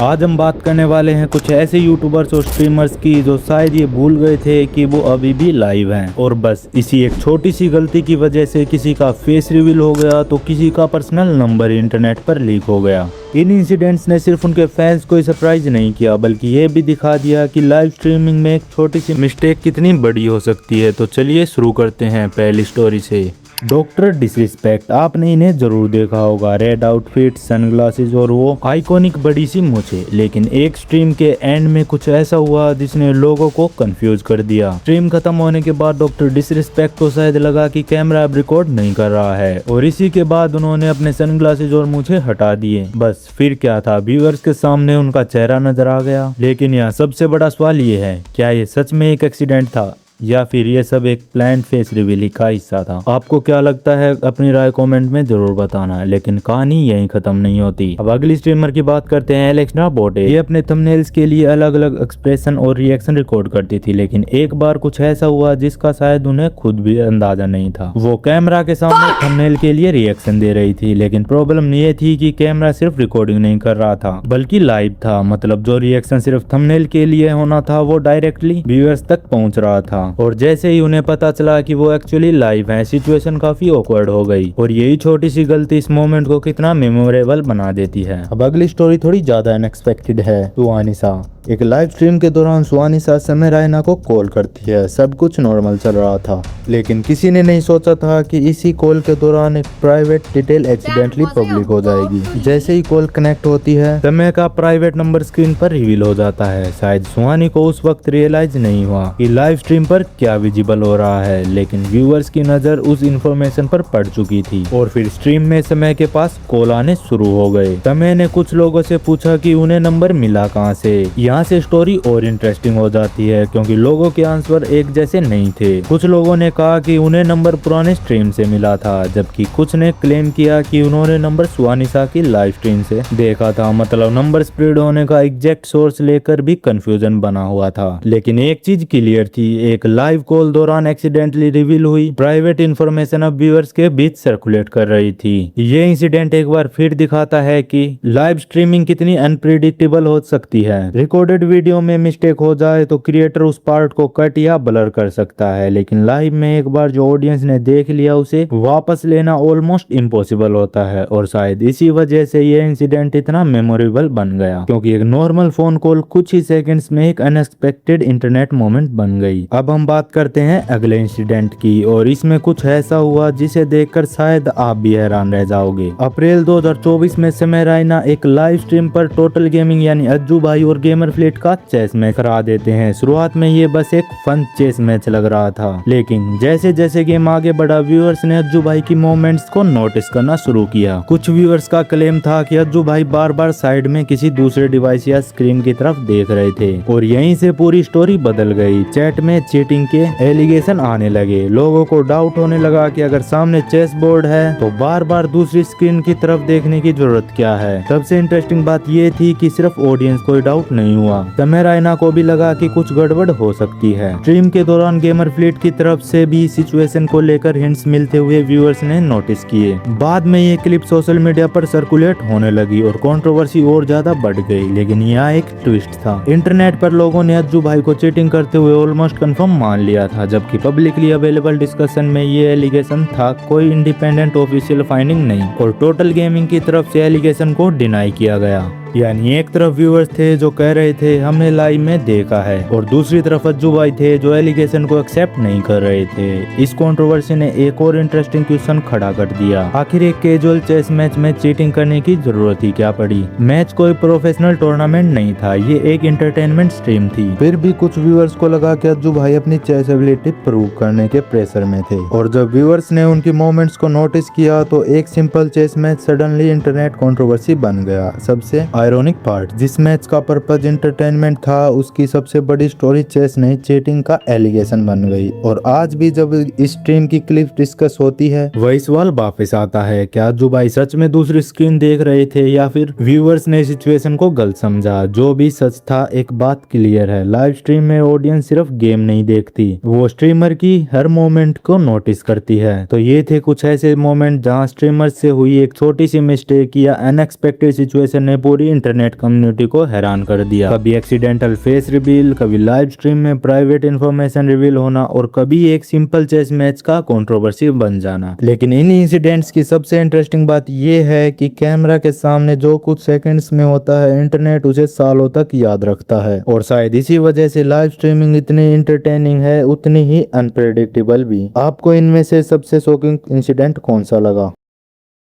आज हम बात करने वाले हैं कुछ ऐसे यूट्यूबर्स और स्ट्रीमर्स की जो शायद ये भूल गए थे कि वो अभी भी लाइव हैं और बस इसी एक छोटी सी गलती की वजह से किसी का फेस रिवील हो गया तो किसी का पर्सनल नंबर इंटरनेट पर लीक हो गया। इन इंसिडेंट्स ने सिर्फ उनके फैंस को ही सरप्राइज नहीं किया बल्कि ये भी दिखा दिया कि लाइव स्ट्रीमिंग में एक छोटी सी मिस्टेक कितनी बड़ी हो सकती है। तो चलिए शुरू करते हैं पहली स्टोरी से। डॉक्टर डिसरिस्पेक्ट, आपने इन्हें जरूर देखा होगा। रेड आउटफिट, सनग्लासेस और वो आइकॉनिक बड़ी सी मूंछें। लेकिन एक स्ट्रीम के एंड में कुछ ऐसा हुआ जिसने लोगों को कंफ्यूज कर दिया। स्ट्रीम खत्म होने के बाद डॉक्टर डिसरिस्पेक्ट को शायद लगा कि कैमरा अब रिकॉर्ड नहीं कर रहा है और इसी के बाद उन्होंने अपने सनग्लासेस और मूंछें हटा दिए। बस फिर क्या था, व्यूअर्स के सामने उनका चेहरा नजर आ गया। लेकिन यहाँ सबसे बड़ा सवाल ये है, क्या ये सच में एक एक्सीडेंट था या फिर ये सब एक प्लान्ड फेस रिवील का हिस्सा था? आपको क्या लगता है अपनी राय कमेंट में जरूर बताना। लेकिन कहानी यहीं खत्म नहीं होती। अब अगली स्ट्रीमर की बात करते हैं, एलेक्सा बोटे। ये अपने थंबनेल्स के लिए अलग अलग एक्सप्रेशन और रिएक्शन रिकॉर्ड करती थी, लेकिन एक बार कुछ ऐसा हुआ जिसका शायद उन्हें खुद भी अंदाजा नहीं था। वो कैमरा के सामने थंबनेल के लिए रिएक्शन दे रही थी, लेकिन प्रॉब्लम ये थी कि कैमरा सिर्फ रिकॉर्डिंग नहीं कर रहा था बल्कि लाइव था। मतलब जो रिएक्शन सिर्फ थंबनेल के लिए होना था वो डायरेक्टली व्यूअर्स तक पहुंच रहा था। और जैसे ही उन्हें पता चला कि वो एक्चुअली लाइव हैं, सिचुएशन काफी ऑकवर्ड हो गई। और यही छोटी सी गलती इस मोमेंट को कितना मेमोरेबल बना देती है। अब अगली स्टोरी थोड़ी ज्यादा अनएक्सपेक्टेड है। सुहानिसा, एक लाइव स्ट्रीम के दौरान सुहानिसा समय रायना को कॉल करती है। सब कुछ नॉर्मल चल रहा था, लेकिन किसी ने नहीं सोचा था कि इसी कॉल के दौरान एक प्राइवेट डिटेल एक्सीडेंटली पब्लिक हो जाएगी। जैसे ही कॉल कनेक्ट होती है, समय का प्राइवेट नंबर स्क्रीन पर रिवील हो जाता है। शायद सुहानी को उस वक्त रियलाइज नहीं हुआ कि लाइव स्ट्रीम पर क्या विजिबल हो रहा है, लेकिन व्यूअर्स की नजर उस इंफॉर्मेशन पर पड़ चुकी थी। और फिर स्ट्रीम में समय के पास कॉल आने शुरू हो गए। समय ने कुछ लोगों से पूछा कि उन्हें नंबर मिला कहाँ से। यहाँ से स्टोरी और इंटरेस्टिंग हो जाती है क्योंकि लोगों के आंसर एक जैसे नहीं थे। कुछ लोगों ने कहा कि उन्हें नंबर पुराने स्ट्रीम से मिला था, जबकि कुछ ने क्लेम किया कि उन्होंने नंबर सुहानिसा की लाइव स्ट्रीम से देखा था। मतलब नंबर स्प्रेड होने का एग्जैक्ट सोर्स लेकर भी कंफ्यूजन बना हुआ था। लेकिन एक चीज क्लियर थी, एक लाइव कॉल दौरान एक्सीडेंटली रिवील हुई प्राइवेट इंफॉर्मेशन अब व्यूअर्स के बीच सर्कुलेट कर रही थी। ये इंसिडेंट एक बार फिर दिखाता है कि लाइव स्ट्रीमिंग कितनी अनप्रिडिक्टेबल हो सकती है। रिकॉर्डेड वीडियो में मिस्टेक हो जाए तो क्रिएटर उस पार्ट को कट या ब्लर कर सकता है, लेकिन लाइव में एक बार जो ऑडियंस ने देख लिया उसे वापस लेना ऑलमोस्ट इम्पॉसिबल होता है। और शायद इसी वजह से ये इंसिडेंट इतना मेमोरेबल बन गया, क्योंकि एक नॉर्मल फोन कॉल कुछ ही सेकंड्स में एक अनएक्सपेक्टेड इंटरनेट मोमेंट बन गई। अब हम बात करते हैं अगले इंसिडेंट की, और इसमें कुछ ऐसा हुआ जिसे देखकर शायद आप भी हैरान रह जाओगे। अप्रैल 2024 में समय रायना एक लाइव स्ट्रीम पर टोटल गेमिंग यानी अज्जू भाई और गेमर फ्लीट का चेस मैच करा देते हैं। शुरुआत में ये बस एक फन चेस मैच लग रहा था, लेकिन जैसे जैसे गेम आगे बढ़ा व्यूअर्स ने अज्जू भाई की मूवमेंट्स को नोटिस करना शुरू किया। कुछ व्यूअर्स का क्लेम था कि अज्जू भाई बार बार साइड में किसी दूसरे डिवाइस या स्क्रीन की तरफ देख रहे थे, और यहीं से पूरी स्टोरी बदल गई। चैट में चीटिंग के एलिगेशन आने लगे। लोगों को डाउट होने लगा कि अगर सामने चेस बोर्ड है तो बार बार दूसरी स्क्रीन की तरफ देखने की जरूरत क्या है। सबसे इंटरेस्टिंग बात ये थी कि सिर्फ ऑडियंस को डाउट नहीं हुआ, समय रायना को भी लगा कि कुछ गड़बड़ हो सकती है। स्ट्रीम के दौरान गेमर फ्लीट की तरफ से भी सिचुएशन को लेकर हिंट्स मिलते हुए व्यूअर्स ने नोटिस किए। बाद में ये क्लिप सोशल मीडिया पर सर्कुलेट होने लगी और कंट्रोवर्सी और ज्यादा बढ़ गई। लेकिन यहाँ एक ट्विस्ट था, इंटरनेट पर लोगों ने अज्जू भाई को चीटिंग करते हुए ऑलमोस्ट कंफर्म मान लिया था, जबकि पब्लिकली अवेलेबल डिस्कशन में ये एलिगेशन था, कोई इंडिपेंडेंट ऑफिशियल फाइंडिंग नहीं। और टोटल गेमिंग की तरफ से एलिगेशन को डिनाई किया गया। यानी एक तरफ व्यूअर्स थे जो कह रहे थे हमने लाइव में देखा है, और दूसरी तरफ अज्जू भाई थे जो एलिगेशन को एक्सेप्ट नहीं कर रहे थे। इस कंट्रोवर्सी ने एक और इंटरेस्टिंग क्वेश्चन खड़ा कर दिया, आखिर एक कैजुअल चेस मैच में चीटिंग करने की जरूरत ही क्या पड़ी? मैच कोई प्रोफेशनल टूर्नामेंट नहीं था, ये एक एंटरटेनमेंट स्ट्रीम थी। फिर भी कुछ व्यूअर्स को लगा कि अज्जू भाई अपनी चेस एबिलिटी प्रूव करने के प्रेशर में थे, और जब व्यूअर्स ने उनकी मोमेंट्स को नोटिस किया तो एक simple chess match suddenly internet controversy बन गया। सबसे आयरोनिक पार्ट, जिस मैच का पर्पज एंटरटेनमेंट था उसकी सबसे बड़ी स्टोरी चेस नहीं चीटिंग का एलिगेशन बन गई। और आज भी जब इस स्ट्रीम की क्लिप डिस्कस होती है वही सवाल वापस आता है, क्या अज्जू भाई सच में दूसरी स्क्रीन देख रहे थे या फिर व्यूअर्स ने सिचुएशन को गलत समझा? जो भी सच था, एक बात क्लियर है, लाइव स्ट्रीम में ऑडियंस सिर्फ गेम नहीं देखती, वो स्ट्रीमर की हर मोमेंट को नोटिस करती है। तो ये थे कुछ ऐसे मोमेंट जहाँ स्ट्रीमर से हुई एक छोटी सी मिस्टेक या अनएक्सपेक्टेड सिचुएशन ने पूरी इंटरनेट कम्युनिटी को हैरान कर दिया। कभी एक्सीडेंटल फेस रिवील, कभी लाइव स्ट्रीम में प्राइवेट इंफॉर्मेशन रिवील होना और कभी एक सिंपल चेस मैच का कंट्रोवर्सी बन जाना। लेकिन इन इंसिडेंट्स की सबसे इंटरेस्टिंग बात यह है कि कैमरा के सामने जो कुछ सेकंड्स में होता है इंटरनेट उसे सालों तक याद रखता है। और शायद इसी वजह से लाइव स्ट्रीमिंग इतनी एंटरटेनिंग है, उतनी ही अनप्रेडिक्टेबल भी। आपको इनमें से सबसे शॉकिंग इंसिडेंट कौन सा लगा?